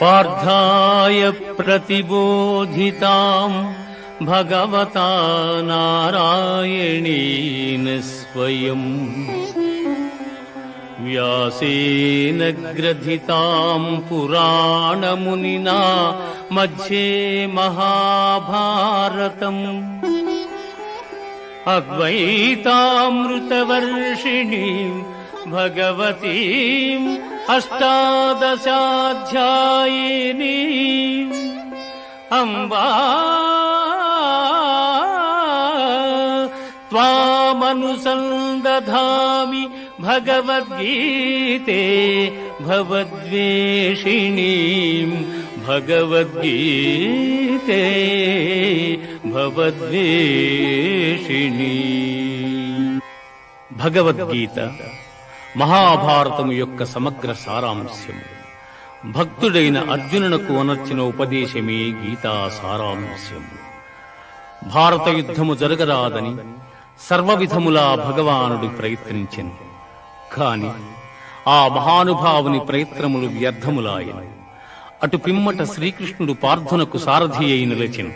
పార్థాయ ప్రతిబోధితాం భగవతా నారాయణేన స్వయం వ్యాసేన గ్రథితాం పురాణమునినా మధ్యే మహాభారతం అద్వైతామృతవర్షిణీం భగవతీం అష్టాదశాధ్యాయినీం అంబా త్వామనుసందధామి భగవద్గీతే భవద్వేషిణీం భగవద్గీతే భవద్వేషిణీం. భగవద్గీత మహాభారతము యొక్క సమగ్ర సారాంశము. భక్తుడైన అర్జునునకు అనర్చిన ఉపదేశమే గీతా సారాంశము. భారత యుద్ధము జరగరాదని సర్వవిధములా భగవానుడు ప్రయత్నించెను. కాని ఆ మహానుభావుని ప్రయత్నములు వ్యర్థములాయను. అటు పిమ్మట శ్రీకృష్ణుడు పార్థునకు సారథి అయి నిలిచెను.